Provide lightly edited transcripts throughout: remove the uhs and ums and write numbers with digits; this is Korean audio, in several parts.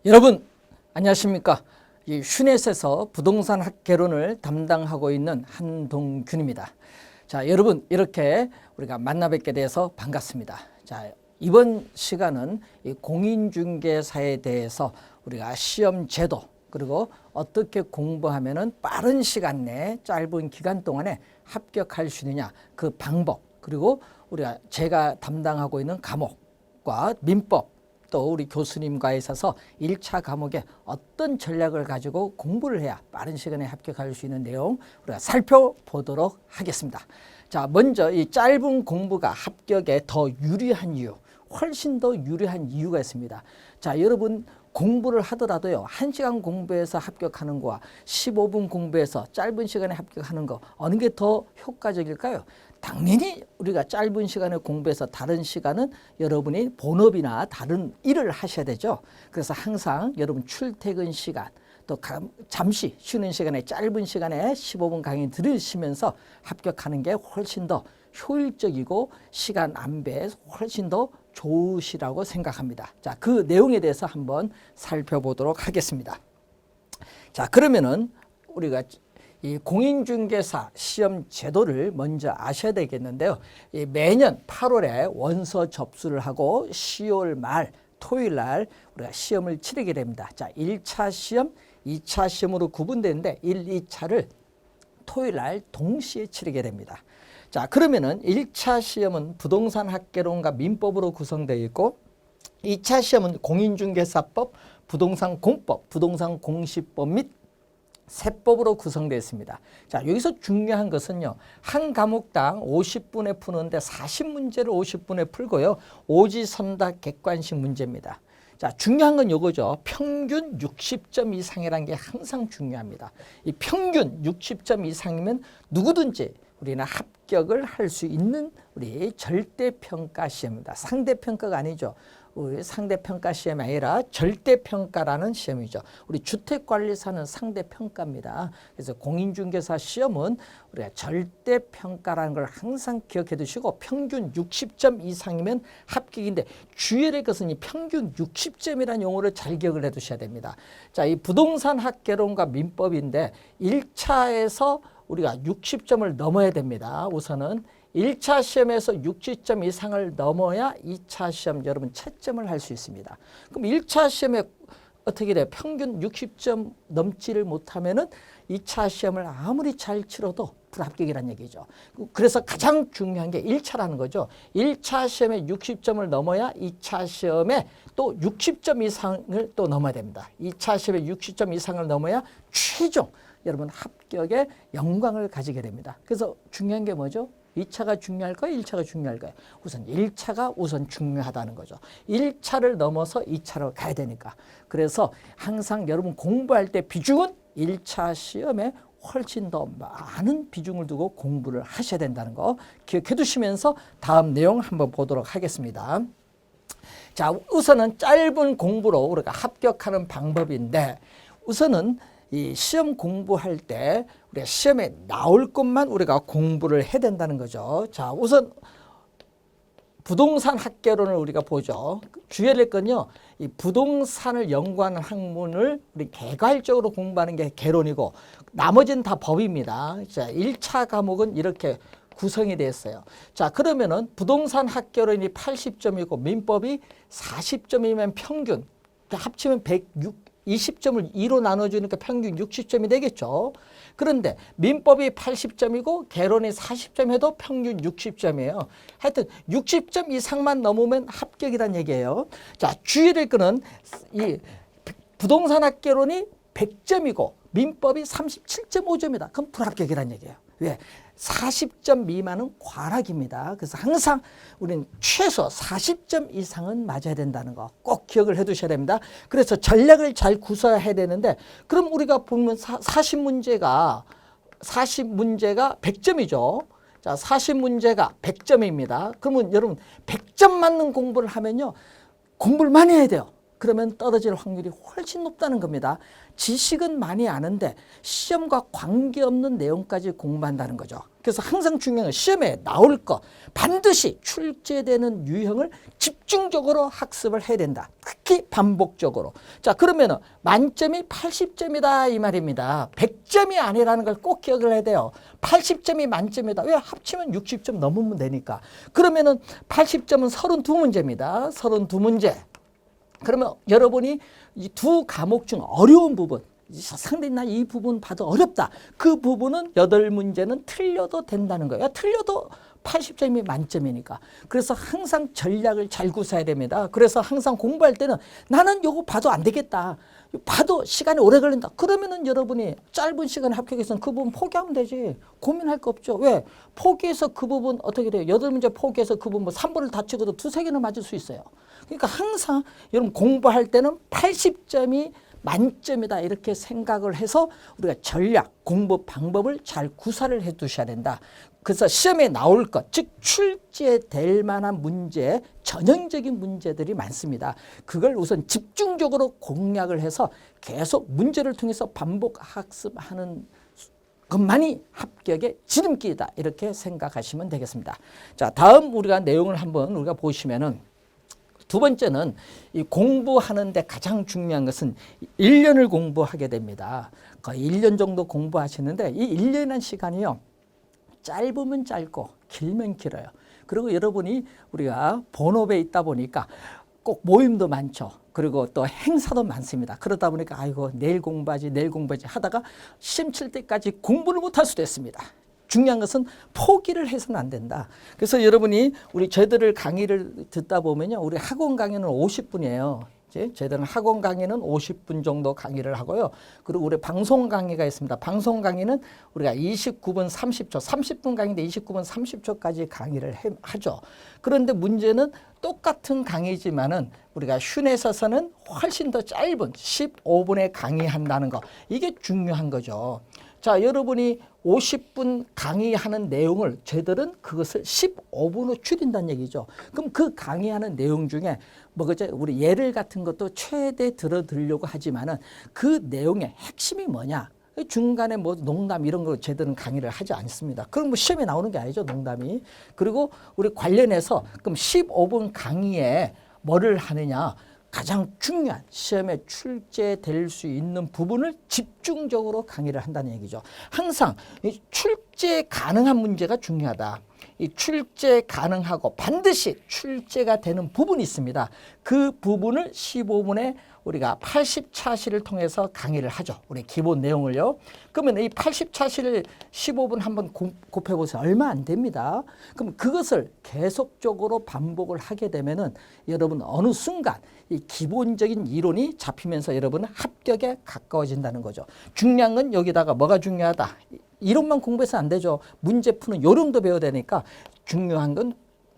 여러분 안녕하십니까? 이 슈넷에서 부동산 학개론을 담당하고 있는 한동균입니다. 자, 여러분 이렇게 우리가 만나 뵙게 돼서 반갑습니다. 자, 이번 시간은 이 공인중개사에 대해서 우리가 시험 제도 그리고 어떻게 공부하면은 빠른 시간 내에 짧은 기간 동안에 합격할 수 있느냐 그 방법, 그리고 제가 담당하고 있는 과목과 민법, 또 우리 교수님과 있어서 1차 과목에 어떤 전략을 가지고 공부를 해야 빠른 시간에 합격할 수 있는 내용 우리가 살펴보도록 하겠습니다. 자, 먼저 이 짧은 공부가 합격에 더 유리한 이유, 훨씬 더 유리한 이유가 있습니다. 자, 여러분 공부를 하더라도요, 1시간 공부해서 합격하는 거와 15분 공부해서 짧은 시간에 합격하는 거 어느 게 더 효과적일까요? 당연히 우리가 짧은 시간에 공부해서 다른 시간은 여러분이 본업이나 다른 일을 하셔야 되죠. 그래서 항상 여러분 출퇴근 시간 또 잠시 쉬는 시간에 짧은 시간에 15분 강의 들으시면서 합격하는 게 훨씬 더 효율적이고 시간 안배에 훨씬 더 좋으시라고 생각합니다. 자, 그 내용에 대해서 한번 살펴보도록 하겠습니다. 자, 그러면은 우리가 이 공인중개사 시험 제도를 먼저 아셔야 되겠는데요. 매년 8월에 원서 접수를 하고 10월 말 토요일 날 우리가 시험을 치르게 됩니다. 자, 1차 시험, 2차 시험으로 구분되는데 1, 2차를 토요일 날 동시에 치르게 됩니다. 자, 그러면은 1차 시험은 부동산 학개론과 민법으로 구성되어 있고 2차 시험은 공인중개사법, 부동산 공법, 부동산 공시법 및 세법으로 구성되어 있습니다. 자, 여기서 중요한 것은요, 한 과목당 50분에 푸는데 40문제를 50분에 풀고요, 오지선다 객관식 문제입니다. 자, 중요한 건 이거죠. 평균 60점 이상이라는 게 항상 중요합니다. 이 평균 60점 이상이면 누구든지 우리는 합격을 할 수 있는 우리 절대평가 시험입니다. 상대평가가 아니죠. 우리 상대평가 시험이 아니라 절대평가라는 시험이죠. 우리 주택관리사는 상대평가입니다. 그래서 공인중개사 시험은 우리가 절대평가라는 걸 항상 기억해 두시고 평균 60점 이상이면 합격인데 주의해야 될 것은 이 평균 60점이라는 용어를 잘 기억을 해 두셔야 됩니다. 자, 이 부동산 학개론과 민법인데 1차에서 우리가 60점을 넘어야 됩니다. 우선은 1차 시험에서 60점 이상을 넘어야 2차 시험 여러분 채점을 할 수 있습니다. 그럼 1차 시험에 어떻게 돼요? 평균 60점 넘지를 못하면은 2차 시험을 아무리 잘 치러도 불합격이라는 얘기죠. 그래서 가장 중요한 게 1차라는 거죠. 1차 시험에 60점을 넘어야 2차 시험에 또 60점 이상을 또 넘어야 됩니다. 2차 시험에 60점 이상을 넘어야 최종 여러분 합격의 영광을 가지게 됩니다. 그래서 중요한 게 뭐죠? 2차가 중요할까요? 1차가 중요할까요? 우선 1차가 우선 중요하다는 거죠. 1차를 넘어서 2차로 가야 되니까. 그래서 항상 여러분 공부할 때 비중은 1차 시험에 훨씬 더 많은 비중을 두고 공부를 하셔야 된다는 거 기억해 두시면서 다음 내용 한번 보도록 하겠습니다. 자, 우선은 짧은 공부로 우리가 합격하는 방법인데 우선은 이 시험 공부할 때 우리가 시험에 나올 것만 우리가 공부를 해야 된다는 거죠. 자, 우선 부동산 학개론을 우리가 보죠. 주의해야 될 건요, 이 부동산을 연구하는 학문을 우리 개괄적으로 공부하는 게 개론이고 나머지는 다 법입니다. 자, 1차 과목은 이렇게 구성이 되어 있어요. 자, 그러면은 부동산 학개론이 80점이고 민법이 40점이면 평균 합치면 20점을 2로 나눠주니까 평균 60점이 되겠죠. 그런데 민법이 80점이고 개론이 40점 해도 평균 60점이에요. 하여튼 60점 이상만 넘으면 합격이란 얘기예요. 자, 주의해야 될 거는 이 부동산 학개론이 100점이고 민법이 37.5점이다. 그럼 불합격이란 얘기예요. 왜? 40점 미만은 과락입니다. 그래서 항상 우리는 최소 40점 이상은 맞아야 된다는 거 꼭 기억을 해 두셔야 됩니다. 그래서 전략을 잘 구사해야 되는데 그럼 우리가 보면 40문제가 100점이죠. 자, 40문제가 100점입니다. 그러면 여러분 100점 맞는 공부를 하면요. 공부를 많이 해야 돼요. 그러면 떨어질 확률이 훨씬 높다는 겁니다. 지식은 많이 아는데 시험과 관계없는 내용까지 공부한다는 거죠. 그래서 항상 중요한 건 시험에 나올 거 반드시 출제되는 유형을 집중적으로 학습을 해야 된다. 특히 반복적으로. 자, 그러면은 만점이 80점이다 이 말입니다. 100점이 아니라는 걸 꼭 기억을 해야 돼요. 80점이 만점이다. 왜? 합치면 60점 넘으면 되니까. 그러면은 80점은 32문제입니다. 32문제. 그러면 여러분이 이 두 과목 중 어려운 부분, 상당히 나 이 부분 봐도 어렵다. 그 부분은 8문제는 틀려도 된다는 거예요. 틀려도 80점이 만점이니까. 그래서 항상 전략을 잘 구사해야 됩니다. 그래서 항상 공부할 때는 나는 요거 봐도 안 되겠다. 봐도 시간이 오래 걸린다. 그러면은 여러분이 짧은 시간에 합격해서는 그 부분 포기하면 되지. 고민할 거 없죠. 왜? 포기해서 그 부분 어떻게 돼요? 8문제 포기해서 그 부분 뭐 3번을 다 찍어도 2-3개는 맞을 수 있어요. 그러니까 항상 여러분 공부할 때는 80점이 만점이다 이렇게 생각을 해서 우리가 전략, 공부 방법을 잘 구사를 해 두셔야 된다. 그래서 시험에 나올 것, 즉 출제될 만한 문제, 전형적인 문제들이 많습니다. 그걸 우선 집중적으로 공략을 해서 계속 문제를 통해서 반복 학습하는 것만이 합격의 지름길이다. 이렇게 생각하시면 되겠습니다. 자, 다음 우리가 내용을 한번 우리가 보시면은 두 번째는 이 공부하는데 가장 중요한 것은 1년을 공부하게 됩니다. 거의 1년 정도 공부하시는데 이 1년이라는 시간이요. 짧으면 짧고 길면 길어요. 그리고 여러분이 우리가 본업에 있다 보니까 꼭 모임도 많죠. 그리고 또 행사도 많습니다. 그러다 보니까 아이고 내일 공부하지 하다가 시험 칠 때까지 공부를 못할 수도 있습니다. 중요한 것은 포기를 해서는 안 된다. 그래서 여러분이 우리 저희들 강의를 듣다 보면요. 우리 학원 강의는 50분이에요. 저희들은 학원 강의는 50분 정도 강의를 하고요. 그리고 우리 방송 강의가 있습니다. 방송 강의는 우리가 29분 30초, 30분 강의인데 29분 30초까지 강의를 하죠. 그런데 문제는 똑같은 강의지만은 우리가 슌에서는 훨씬 더 짧은 15분에 강의한다는 거. 이게 중요한 거죠. 자, 여러분이 50분 강의하는 내용을 저희들은 그것을 15분으로 줄인다는 얘기죠. 그럼 그 강의하는 내용 중에 뭐겠죠? 우리 예를 같은 것도 최대 들어드리려고 하지만은 그 내용의 핵심이 뭐냐? 중간에 뭐 농담 이런 거 저희들은 강의를 하지 않습니다. 그럼 뭐 시험에 나오는 게 아니죠, 농담이. 그리고 우리 관련해서 그럼 15분 강의에 뭐를 하느냐? 가장 중요한 시험에 출제될 수 있는 부분을 집중적으로 강의를 한다는 얘기죠. 항상 출제 가능한 문제가 중요하다. 이 출제 가능하고 반드시 출제가 되는 부분이 있습니다. 그 부분을 15분에 우리가 80차시를 통해서 강의를 하죠. 우리 기본 내용을요. 그러면 이 80차시를 15분 한번 곱해보세요. 얼마 안 됩니다. 그럼 그것을 계속적으로 반복을 하게 되면은 여러분 어느 순간 이 기본적인 이론이 잡히면서 여러분은 합격에 가까워진다는 거죠. 중요한 건 여기다가 뭐가 중요하다. 이론만 공부해서 안 되죠. 문제 푸는 요령도 배워야 되니까 중요한 건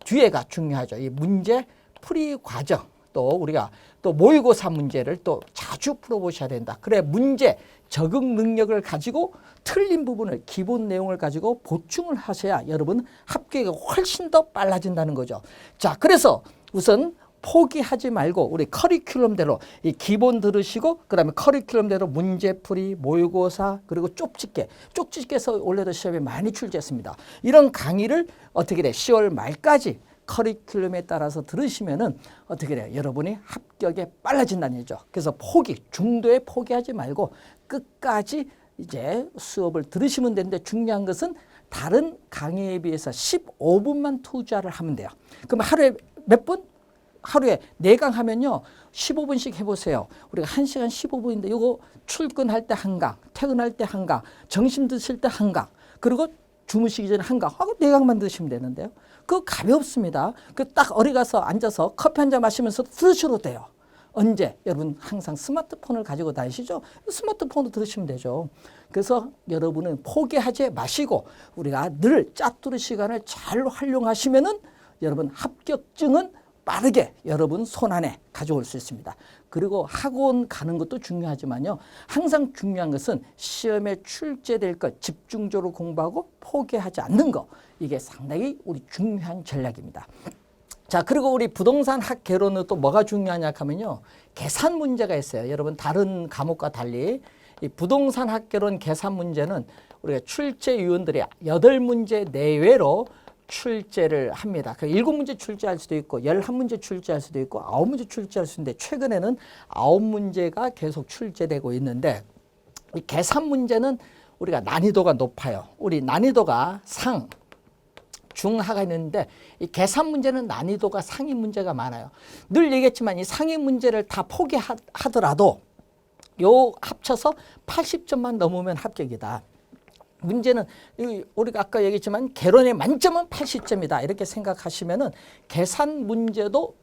뒤에가 중요하죠. 이 문제 풀이 과정. 또 우리가 또 모의고사 문제를 또 자주 풀어보셔야 된다. 그래 문제 적응 능력을 가지고 틀린 부분을 기본 내용을 가지고 보충을 하셔야 여러분 합격이 훨씬 더 빨라진다는 거죠. 자, 그래서 우선 포기하지 말고 우리 커리큘럼대로 이 기본 들으시고 그다음에 커리큘럼대로 문제풀이, 모의고사 그리고 쪽집게에서 올해도 시험에 많이 출제했습니다. 이런 강의를 어떻게 돼? 10월 말까지 커리큘럼에 따라서 들으시면은 어떻게 돼요? 여러분이 합격에 빨라진다는 얘기죠. 그래서 중도에 포기하지 말고 끝까지 이제 수업을 들으시면 되는데 중요한 것은 다른 강의에 비해서 15분만 투자를 하면 돼요. 그럼 하루에 몇 분? 하루에 4강 하면요. 15분씩 해보세요. 우리가 1시간 15분인데 이거 출근할 때 한 강, 퇴근할 때 한 강, 점심 드실 때 한 강, 그리고 주무시기 전에 한 강. 하고 4강만 드시면 되는데요. 그거 가볍습니다. 그 딱 어디 가서 앉아서 커피 한 잔 마시면서 들으셔도 돼요. 언제? 여러분 항상 스마트폰을 가지고 다니시죠? 스마트폰으로 들으시면 되죠. 그래서 여러분은 포기하지 마시고 우리가 늘 짜투리 시간을 잘 활용하시면은 여러분 합격증은 빠르게 여러분 손안에 가져올 수 있습니다. 그리고 학원 가는 것도 중요하지만요. 항상 중요한 것은 시험에 출제될 것 집중적으로 공부하고 포기하지 않는 것. 이게 상당히 우리 중요한 전략입니다. 자, 그리고 우리 부동산 학개론은 또 뭐가 중요하냐 하면요. 계산 문제가 있어요. 여러분 다른 과목과 달리 이 부동산 학개론 계산 문제는 우리가 출제 위원들이 8문제 내외로 출제를 합니다. 7문제 출제할 수도 있고 11문제 출제할 수도 있고 9문제 출제할 수 있는데 최근에는 9문제가 계속 출제되고 있는데 이 계산 문제는 우리가 난이도가 높아요. 우리 난이도가 상, 중하가 있는데 이 계산 문제는 난이도가 상위 문제가 많아요. 늘 얘기했지만 이 상위 문제를 다 포기하더라도 요 합쳐서 80점만 넘으면 합격이다. 문제는 우리가 아까 얘기했지만 개론의 만점은 80점이다. 이렇게 생각하시면은 계산 문제도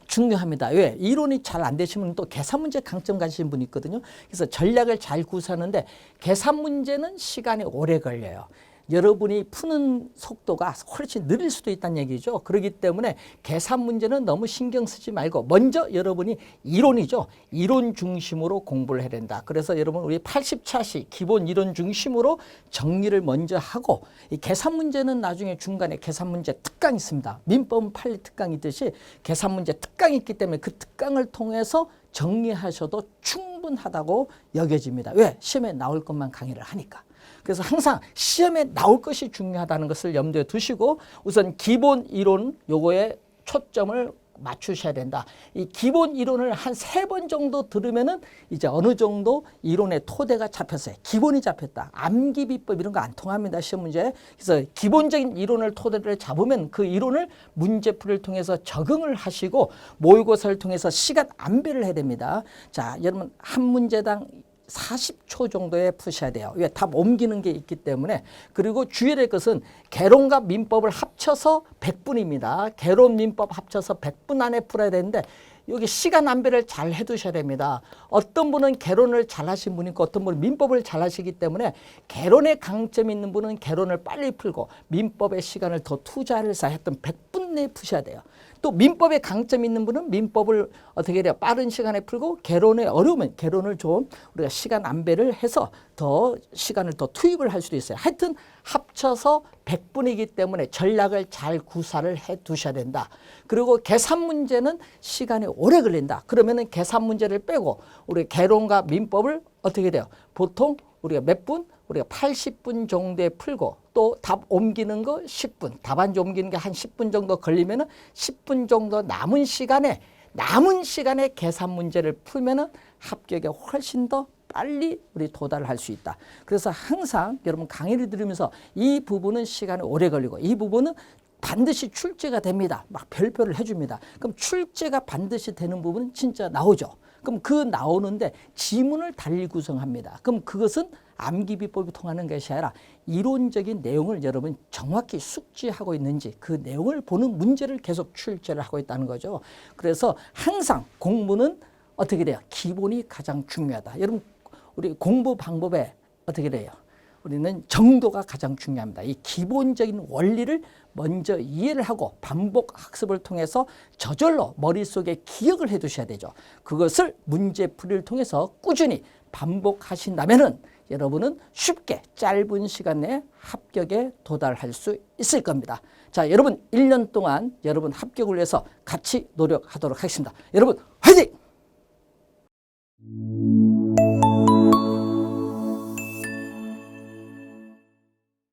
중요합니다. 왜? 이론이 잘 안 되시면 또 계산 문제 강점 가시는 분이 있거든요. 그래서 전략을 잘 구사하는데 계산 문제는 시간이 오래 걸려요. 여러분이 푸는 속도가 훨씬 느릴 수도 있다는 얘기죠. 그렇기 때문에 계산 문제는 너무 신경 쓰지 말고 먼저 여러분이 이론이죠. 이론 중심으로 공부를 해야 된다. 그래서 여러분 우리 80차시 기본 이론 중심으로 정리를 먼저 하고 이 계산 문제는 나중에 중간에 계산 문제 특강이 있습니다. 민법은 판례 특강이 있듯이 계산 문제 특강이 있기 때문에 그 특강을 통해서 정리하셔도 충분하다고 여겨집니다. 왜? 시험에 나올 것만 강의를 하니까. 그래서 항상 시험에 나올 것이 중요하다는 것을 염두에 두시고 우선 기본 이론 요거에 초점을 맞추셔야 된다. 이 기본 이론을 한 3번 정도 들으면은 이제 어느 정도 이론의 토대가 잡혔어요. 기본이 잡혔다. 암기 비법 이런 거 안 통합니다. 시험 문제. 그래서 기본적인 이론을 토대를 잡으면 그 이론을 문제풀이를 통해서 적응을 하시고 모의고사를 통해서 시간 안배를 해야 됩니다. 자, 여러분 한 문제당 40초 정도에 푸셔야 돼요. 왜? 답 옮기는 게 있기 때문에. 그리고 주의해야 될 것은 개론과 민법을 합쳐서 100분입니다. 개론 민법 합쳐서 100분 안에 풀어야 되는데 여기 시간 안배를 잘 해두셔야 됩니다. 어떤 분은 개론을 잘 하신 분이 있고 어떤 분은 민법을 잘 하시기 때문에 개론에 강점이 있는 분은 개론을 빨리 풀고 민법에 시간을 더 투자해서 했던 100분 내에 푸셔야 돼요. 또 민법에 강점이 있는 분은 민법을 어떻게 해야 돼요? 빠른 시간에 풀고 개론에 어려우면 개론을 좀 우리가 시간 안배를 해서 더 시간을 더 투입을 할 수도 있어요. 하여튼 합쳐서 100분이기 때문에 전략을 잘 구사를 해 두셔야 된다. 그리고 계산 문제는 시간이 오래 걸린다. 그러면은 계산 문제를 빼고 우리 개론과 민법을 어떻게 돼요? 보통 우리가 몇 분? 우리가 80분 정도에 풀고 또 답 옮기는 거 10분, 답안지 옮기는 게 한 10분 정도 걸리면은 10분 정도 남은 시간에 계산 문제를 풀면은 합격에 훨씬 더 빨리 우리 도달을 할 수 있다. 그래서 항상 여러분 강의를 들으면서 이 부분은 시간이 오래 걸리고 이 부분은 반드시 출제가 됩니다. 막 별표를 해줍니다. 그럼 출제가 반드시 되는 부분은 진짜 나오죠. 그럼 그 나오는데 지문을 달리 구성합니다. 그럼 그것은 암기비법이 통하는 것이 아니라 이론적인 내용을 여러분 정확히 숙지하고 있는지 그 내용을 보는 문제를 계속 출제를 하고 있다는 거죠. 그래서 항상 공부는 어떻게 돼요? 기본이 가장 중요하다. 여러분 우리 공부 방법에 어떻게 돼요? 우리는 정도가 가장 중요합니다. 이 기본적인 원리를 먼저 이해를 하고 반복 학습을 통해서 저절로 머릿속에 기억을 해 두셔야 되죠. 그것을 문제풀이를 통해서 꾸준히 반복하신다면은 여러분은 쉽게 짧은 시간 내에 합격에 도달할 수 있을 겁니다. 자, 여러분 1년 동안 여러분 합격을 위해서 같이 노력하도록 하겠습니다. 여러분 화이팅!